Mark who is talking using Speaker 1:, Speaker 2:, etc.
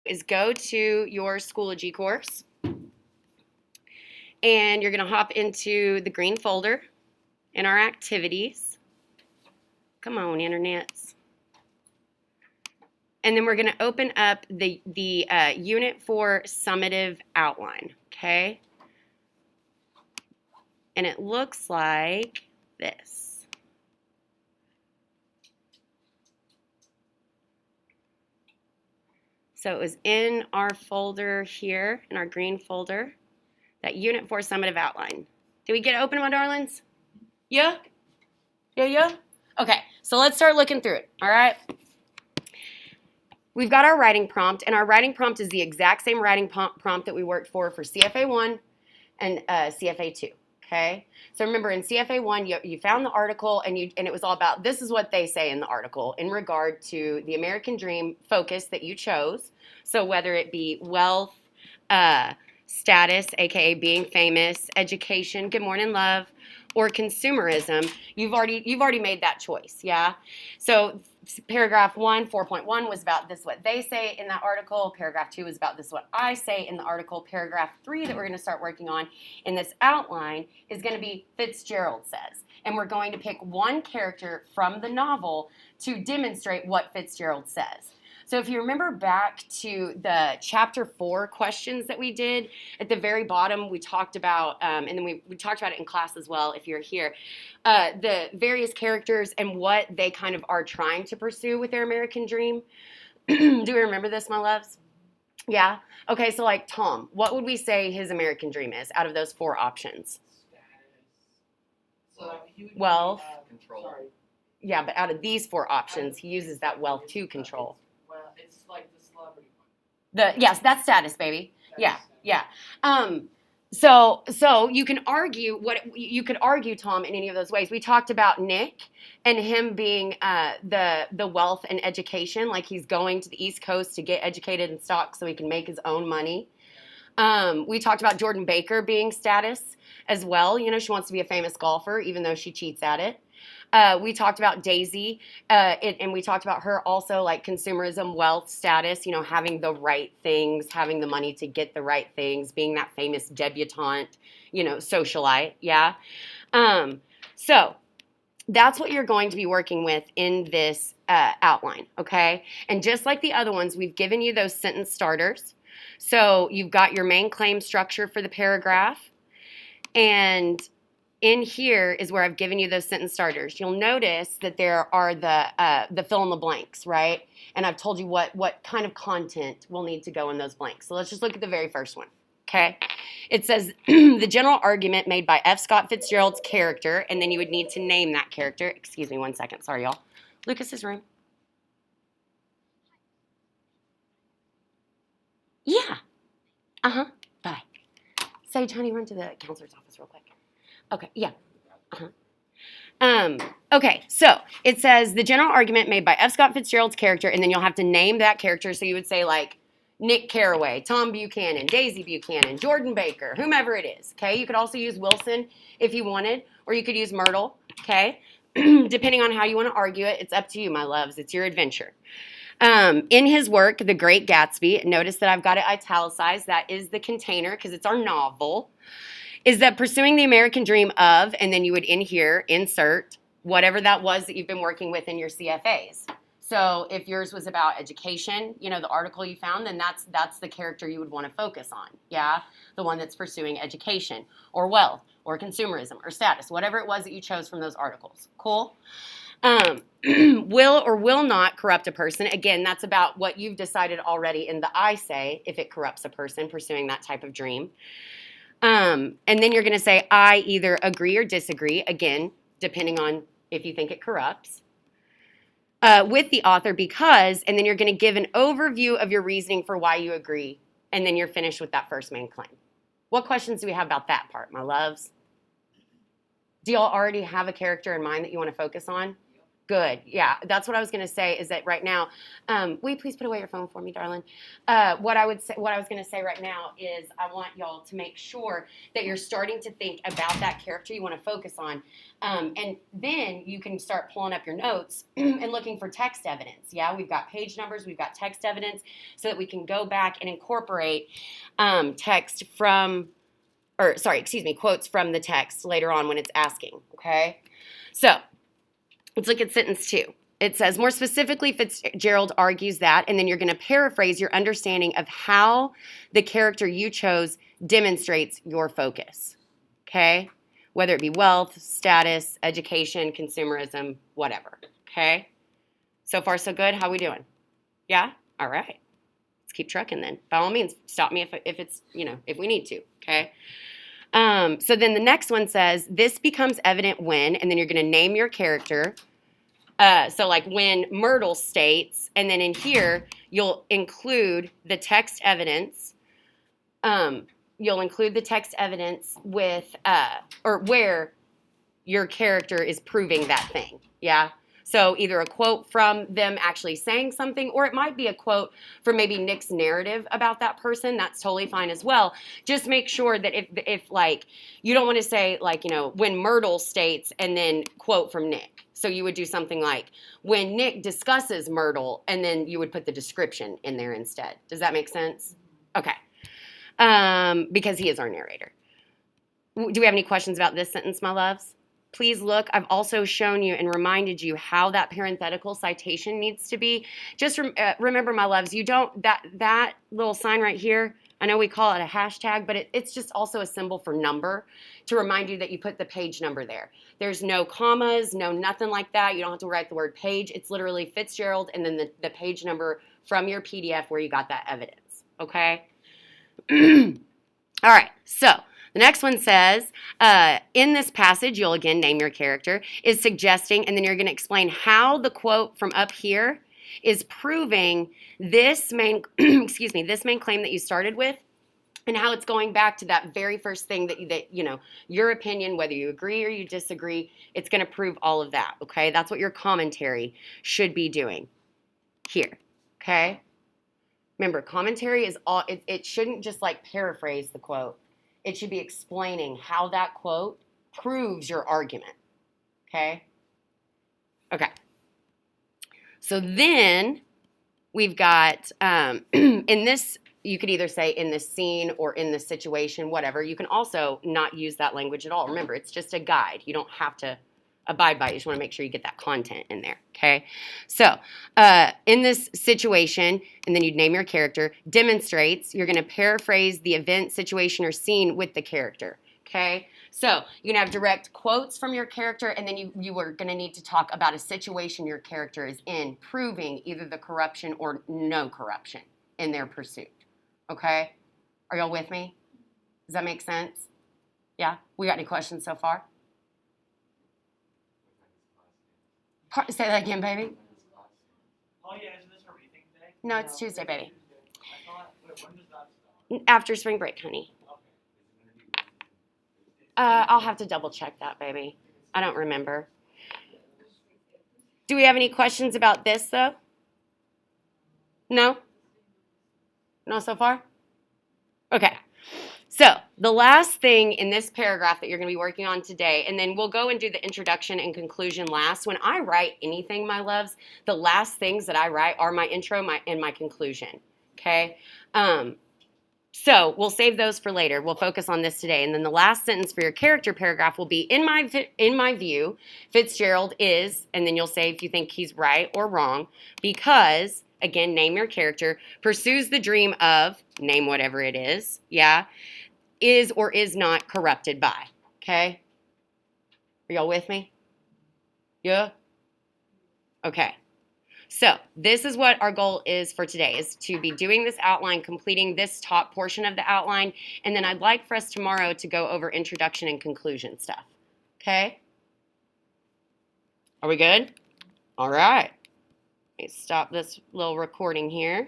Speaker 1: is go to your Schoology course, and you're going to hop into the green folder in our activities. Come on, internets. And then we're going to open up the Unit 4 Summative outline, okay? And it looks like this. So it was in our folder here, in our green folder, that Unit 4 Summative outline. Did we get open, my darlings? Yeah? Yeah? Okay, so let's start looking through it, all right? We've got our writing prompt, and our writing prompt is the exact same writing prompt that we worked for CFA 1 and CFA 2, okay? So remember, in CFA 1, you found the article, and it was all about, this is what they say in the article in regard to the American dream focus that you chose. So whether it be wealth, status, aka being famous, education, good morning, love, or consumerism, you've already made that choice, yeah? So paragraph 1, 4.1 was about this what they say in that article. Paragraph 2 was about this what I say in the article. Paragraph 3 that we're going to start working on in this outline is going to be Fitzgerald says. And we're going to pick one character from the novel to demonstrate what Fitzgerald says. So if you remember back to the chapter 4 questions that we did, at the very bottom we talked about, and then we talked about it in class as well if you're here, the various characters and what they kind of are trying to pursue with their American dream. Do we remember this, my loves? Yeah? Okay, so like Tom, what would we say his American dream is out of those 4 options?
Speaker 2: So
Speaker 1: wealth.
Speaker 2: Control. Sorry.
Speaker 1: Yeah, but out of these 4 options, he uses that wealth to control.
Speaker 2: Well, it's like the celebrity one.
Speaker 1: Yes, that's status, baby. Yeah. So you can argue you could argue, Tom, in any of those ways. We talked about Nick and him being the wealth and education, like he's going to the East Coast to get educated in stocks so he can make his own money. We talked about Jordan Baker being status as well. You know, she wants to be a famous golfer, even though she cheats at it. We talked about Daisy, and we talked about her also, like consumerism, wealth, status, you know, having the right things, having the money to get the right things, being that famous debutante, you know, socialite, yeah? So that's what you're going to be working with in this outline, okay? And just like the other ones, we've given you those sentence starters. So you've got your main claim structure for the paragraph, and in here is where I've given you those sentence starters. You'll notice that there are the fill in the blanks, right? And I've told you what kind of content will need to go in those blanks. So let's just look at the very first one, okay? It says, the general argument made by F. Scott Fitzgerald's character, and then you would need to name that character. Excuse me 1 second. Sorry, y'all. Lucas's room. Yeah. Uh-huh. Bye. Say, Tony, run to the counselor's office real quick. Okay, yeah. Okay, so it says the general argument made by F. Scott Fitzgerald's character, and then you'll have to name that character. So you would say like Nick Carraway, Tom Buchanan, Daisy Buchanan, Jordan Baker, whomever it is. Okay, you could also use Wilson if you wanted, or you could use Myrtle. Okay, depending on how you want to argue it, it's up to you, my loves. It's your adventure. In his work, The Great Gatsby, notice that I've got it italicized. That is the container because it's our novel. Is that pursuing the American dream of, and then you would in here insert whatever that was that you've been working with in your CFAs. So if yours was about education, you know, the article you found, then that's the character you would want to focus on, yeah? The one that's pursuing education or wealth or consumerism or status, whatever it was that you chose from those articles. Cool? Will or will not corrupt a person. Again, that's about what you've decided already in the I say, if it corrupts a person pursuing that type of dream. And then you're going to say, I either agree or disagree, again, depending on if you think it corrupts, with the author because, and then you're going to give an overview of your reasoning for why you agree, and then you're finished with that first main claim. What questions do we have about that part, my loves? Do y'all already have a character in mind that you want to focus on? Good. Yeah, that's what I was going to say. Is that right now? Will you please put away your phone for me, darling? What I was going to say right now is I want y'all to make sure that you're starting to think about that character you want to focus on, and then you can start pulling up your notes and looking for text evidence. Yeah, we've got page numbers, we've got text evidence, so that we can go back and incorporate text from, or sorry, excuse me, quotes from the text later on when it's asking. Okay, so. Let's look at sentence 2. It says, more specifically, Fitzgerald argues that, and then you're going to paraphrase your understanding of how the character you chose demonstrates your focus. Okay? Whether it be wealth, status, education, consumerism, whatever. Okay? So far, so good. How we doing? Yeah? All right. Let's keep trucking then. By all means, stop me if it's, if we need to. Okay? So then the next one says, this becomes evident when, and then you're going to name your character. So like when Myrtle states, and then in here, you'll include the text evidence. You'll include the text evidence with, or where your character is proving that thing. Yeah? So either a quote from them actually saying something, or it might be a quote from maybe Nick's narrative about that person. That's totally fine as well. Just make sure that if like, you don't want to say like, when Myrtle states and then quote from Nick. So you would do something like, when Nick discusses Myrtle, and then you would put the description in there instead. Does that make sense? Okay. Because he is our narrator. Do we have any questions about this sentence, my loves? Please look. I've also shown you and reminded you how that parenthetical citation needs to be. Just remember, my loves, you don't, that little sign right here, I know we call it a hashtag, but it's just also a symbol for number to remind you that you put the page number there. There's no commas, no nothing like that. You don't have to write the word page. It's literally Fitzgerald and then the page number from your PDF where you got that evidence, okay? All right, so the next one says, in this passage, you'll again name your character, is suggesting, and then you're going to explain how the quote from up here is proving this main, this main claim that you started with, and how it's going back to that very first thing that your opinion, whether you agree or you disagree, it's going to prove all of that, okay? That's what your commentary should be doing here, okay? Remember, commentary is all, it shouldn't just like paraphrase the quote. It should be explaining how that quote proves your argument, okay? Okay. So then we've got, in this, you could either say in this scene or in this situation, whatever. You can also not use that language at all. Remember, it's just a guide. You don't have to abide by it. You just want to make sure you get that content in there, okay? So in this situation, and then you'd name your character, demonstrates, you're going to paraphrase the event, situation, or scene with the character, okay? So you can have direct quotes from your character, and then you are going to need to talk about a situation your character is in, proving either the corruption or no corruption in their pursuit, okay? Are y'all with me? Does that make sense? Yeah? We got any questions so far? Say that again, baby.
Speaker 2: Oh yeah, isn't this a reading day?
Speaker 1: No, it's Tuesday, baby.
Speaker 2: I thought, when does that start?
Speaker 1: After spring break, honey.
Speaker 2: Okay.
Speaker 1: I'll have to double check that, baby. I don't remember. Do we have any questions about this, though? No? No so far? Okay. So the last thing in this paragraph that you're going to be working on today, and then we'll go and do the introduction and conclusion last. When I write anything, my loves, the last things that I write are my intro and my conclusion, okay? So we'll save those for later. We'll focus on this today. And then the last sentence for your character paragraph will be, in my view, Fitzgerald is, and then you'll say if you think he's right or wrong, because, again, name your character, pursues the dream of, name whatever it is, yeah, is or is not corrupted by, okay? Are y'all with me? Yeah? Okay. So this is what our goal is for today, is to be doing this outline, completing this top portion of the outline, and then I'd like for us tomorrow to go over introduction and conclusion stuff, okay? Are we good? All right. Let me stop this little recording here.